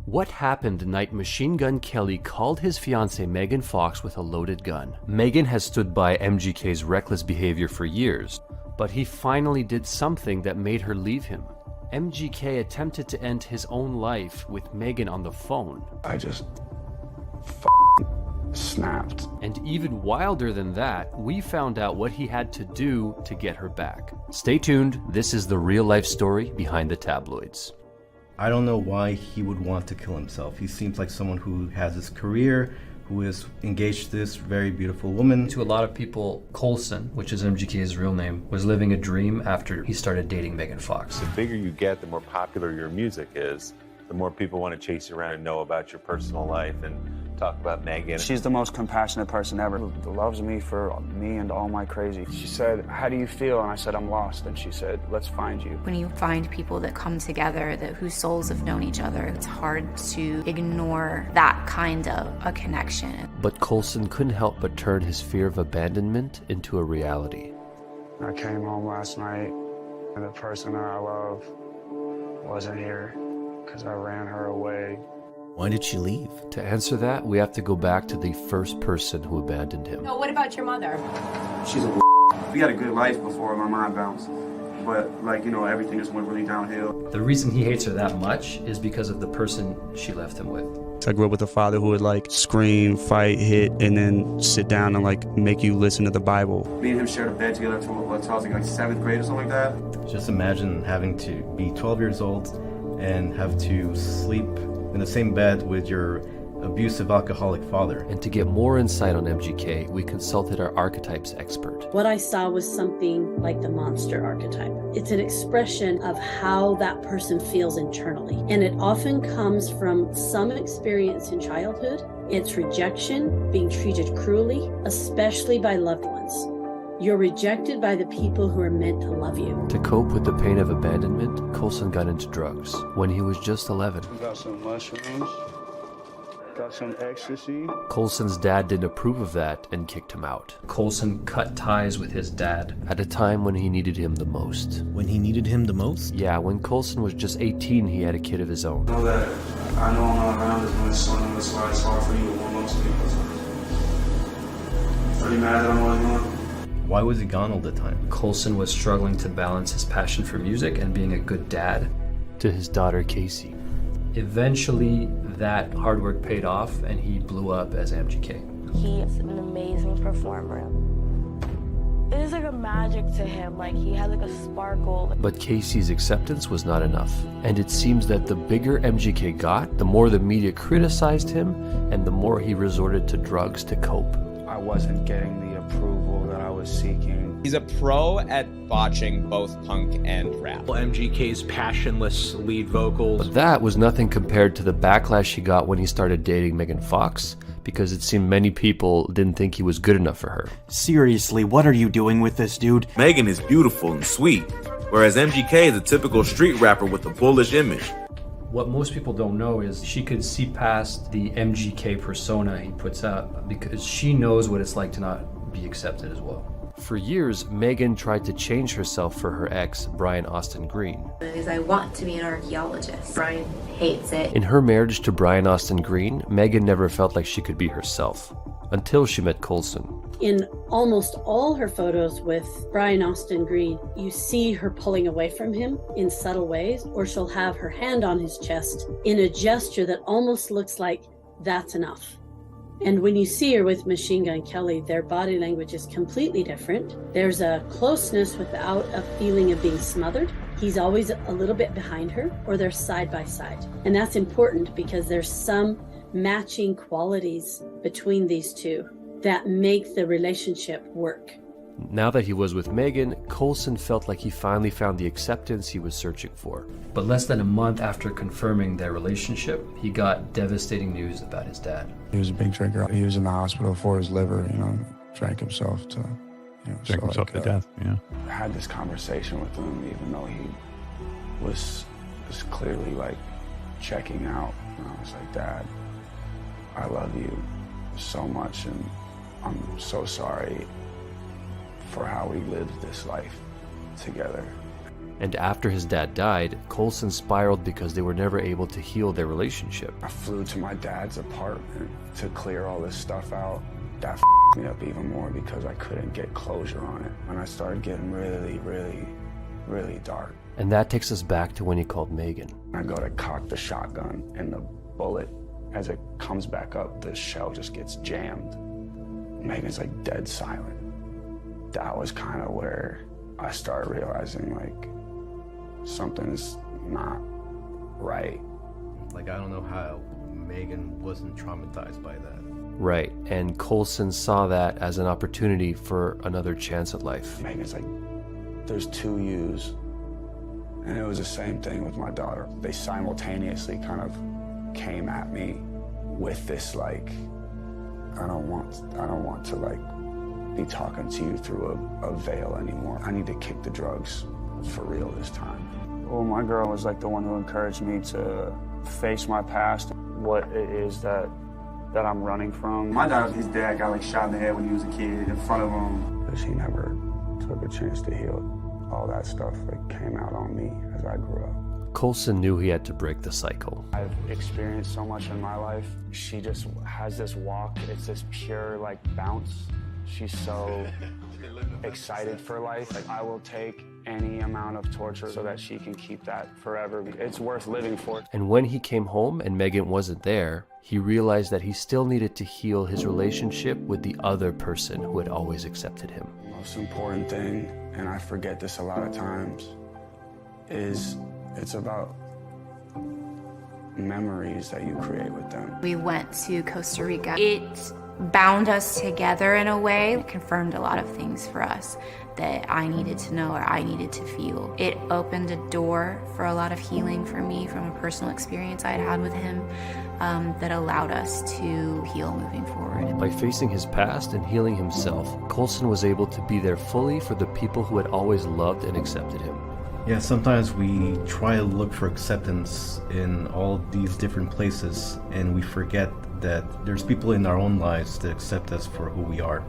What happened the night Machine Gun Kelly called his fiancée Megan Fox with a loaded gun? Megan has stood by MGK's reckless behavior for years, but he finally did something that made her leave him. MGK attempted to end his own life with Megan on the phone. I just snapped. And even wilder than that, we found out what he had to do to get her back. Stay tuned, this is the real-life story behind the tabloids. I don't know why he would want to kill himself. He seems like someone who has his career, who is engaged to this very beautiful woman. To a lot of people, Coulson, which is MGK's real name, was living a dream after he started dating Megan Fox. The bigger you get, the more popular your music is, the more people want to chase you around and know about your personal life and talk about Megan. She's the most compassionate person ever. Loves me for me and all my crazy. She said, "How do you feel?" And I said, "I'm lost." And she said, "Let's find you." When you find people that come together, whose souls have known each other, it's hard to ignore that kind of a connection. But Coulson couldn't help but turn his fear of abandonment into a reality. I came home last night and the person that I love wasn't here because I ran her away. Why did she leave? To answer that, we have to go back to the first person who abandoned him. No, what about your mother? She's a We had a good life before my mind bounced. But, everything just went really downhill. The reason he hates her that much is because of the person she left him with. I grew up with a father who would scream, fight, hit, and then sit down and make you listen to the Bible. Me and him shared a bed together until I was like 7th grade or something like that. Just imagine having to be 12 years old and have to sleep in the same bed with your abusive alcoholic father. And to get more insight on MGK, we consulted our archetypes expert. What I saw was something like the monster archetype. It's an expression of how that person feels internally. And it often comes from some experience in childhood. It's rejection, being treated cruelly, especially by loved ones. You're rejected by the people who are meant to love you. To cope with the pain of abandonment, Coulson got into drugs when he was just 11. We got some mushrooms, got some ecstasy. Coulson's dad didn't approve of that and kicked him out. Coulson cut ties with his dad at a time when he needed him the most. When he needed him the most? Yeah, when Coulson was just 18, he had a kid of his own. I know that I know I'm not around as much, so I know that's why it's hard for you to warm up to me. Are you mad that I'm only gone? Why was he gone all the time? Coulson was struggling to balance his passion for music and being a good dad to his daughter Casey. Eventually, that hard work paid off and he blew up as MGK. He is an amazing performer. It is a magic to him, he has a sparkle. But Casey's acceptance was not enough. And it seems that the bigger MGK got, the more the media criticized him and the more he resorted to drugs to cope. I wasn't getting the approval that I was seeking. He's a pro at botching both punk and rap. MGK's passionless lead vocals. But that was nothing compared to the backlash he got when he started dating Megan Fox, because it seemed many people didn't think he was good enough for her. Seriously, what are you doing with this dude? Megan is beautiful and sweet, whereas MGK is a typical street rapper with a bullish image. What most people don't know is she could see past the MGK persona he puts up because she knows what it's like to not be accepted as well. For years, Megan tried to change herself for her ex, Brian Austin Green. Because I want to be an archaeologist. Brian hates it. In her marriage to Brian Austin Green, Megan never felt like she could be herself, until she met Coulson. In almost all her photos with Brian Austin Green, you see her pulling away from him in subtle ways, or she'll have her hand on his chest in a gesture that almost looks like that's enough. And when you see her with Machine Gun Kelly, their body language is completely different. There's a closeness without a feeling of being smothered. He's always a little bit behind her, or they're side by side. And that's important because there's some matching qualities between these two that make the relationship work. Now that he was with Megan, Coulson felt like he finally found the acceptance he was searching for. But less than a month after confirming their relationship, he got devastating news about his dad. He was a big drinker. He was in the hospital for his liver, drank himself to, drank himself to death, yeah. I had this conversation with him, even though he was clearly checking out. And I was like, "Dad, I love you so much, and I'm so sorry for how we lived this life together." And after his dad died, Coulson spiraled because they were never able to heal their relationship. I flew to my dad's apartment to clear all this stuff out. That me up even more because I couldn't get closure on it. And I started getting really dark. And that takes us back to when he called Megan. I go to cock the shotgun, and the bullet, as it comes back up, the shell just gets jammed. Megan's like dead silent. That was kind of where I started realizing like something's not right. Like, I don't know how Megan wasn't traumatized by that. Right, and Coulson saw that as an opportunity for another chance at life. Megan's like, there's two yous. And it was the same thing with my daughter. They simultaneously kind of came at me with this like, I don't want to like be talking to you through a veil anymore. I need to kick the drugs for real this time. Well, my girl was like the one who encouraged me to face my past, what it is that I'm running from. My dad, his dad got like shot in the head when he was a kid in front of him. Because he never took a chance to heal. All that stuff like came out on me as I grew up. Coulson knew he had to break the cycle. I've experienced so much in my life. She just has this walk. It's this pure like bounce. She's so excited for life. Like, I will take any amount of torture so that she can keep that forever. It's worth living for. And when he came home and Megan wasn't there, he realized that he still needed to heal his relationship with the other person who had always accepted him. The most important thing, and I forget this a lot of times, is it's about memories that you create with them. We went to Costa Rica. It bound us together in a way. It confirmed a lot of things for us that I needed to know or I needed to feel. It opened a door for a lot of healing for me from a personal experience I had had with him that allowed us to heal moving forward. By facing his past and healing himself, Coulson was able to be there fully for the people who had always loved and accepted him. Yeah, sometimes we try to look for acceptance in all these different places, and we forget that there's people in our own lives that accept us for who we are.